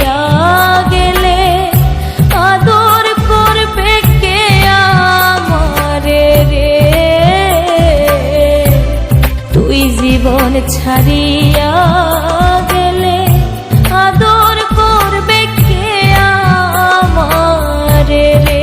ছাড়িয়া গেলে আদর করবে কে আমারে রে? তুই জীবন ছাড়িয়া গেলে আদর করবে কে আমারে রে?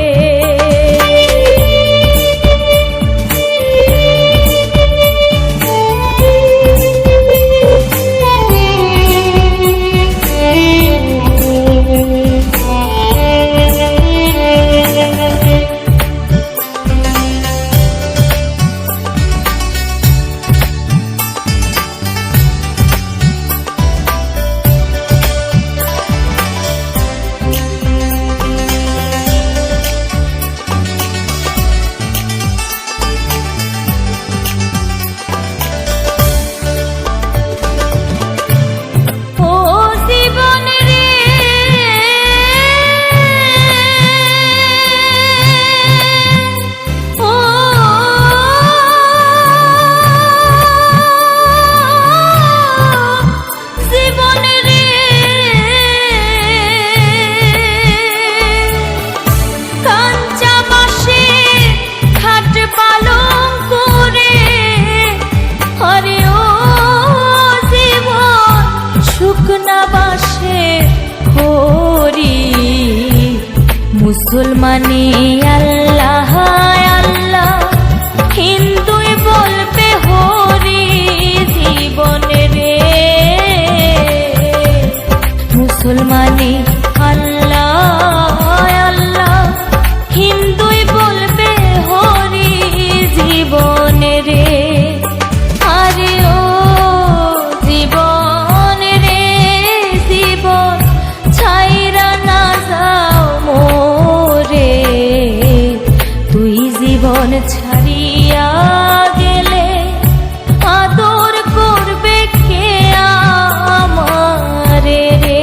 মুসলমানি আল্লাহ আল্লাহ, হিন্দুই বলবে হরি জীবনে রে। মুসলমানি আল্লাহ আল্লাহ, হিন্দুই বলবে হরি জীবনে রে। আরে ও জীবন রে জীবন, ছাইরা না যাও মোরে। তুই জীবন ছাড়িয়া গেলে আদর করবে কে আমারে রে?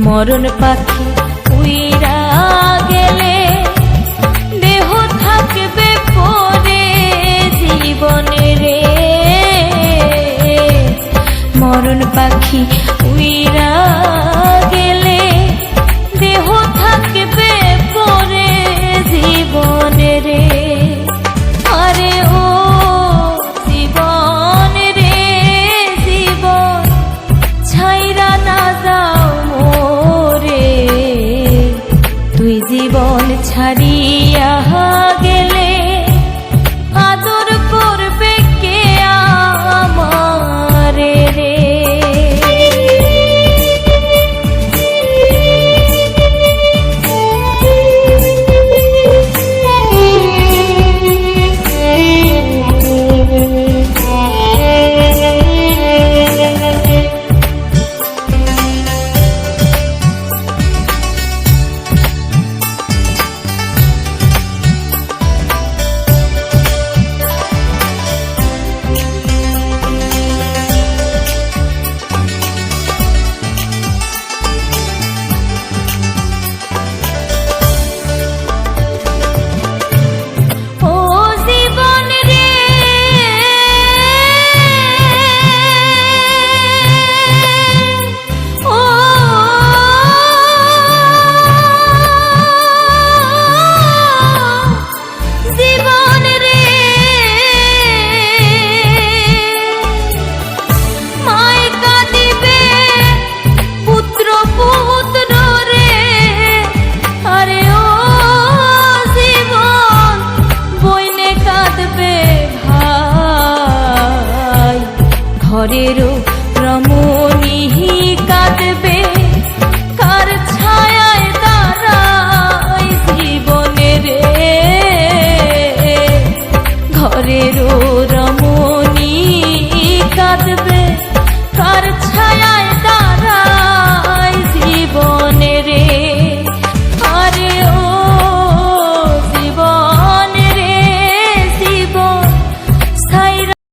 মরণ পাখি উইরা গেলে দেহ থাকবে পরে জীবনে রে। মরণ পাখি উইরা গেলে দেহ থাকবে পরে জীবনে রে। আরে ও জীবন রে জীবন, ছাইরা না যাও মোরে। তুই জীবন ছাড়িয়া গেলে আদর করবে কে আমারে রে? ঘরেরও রমণী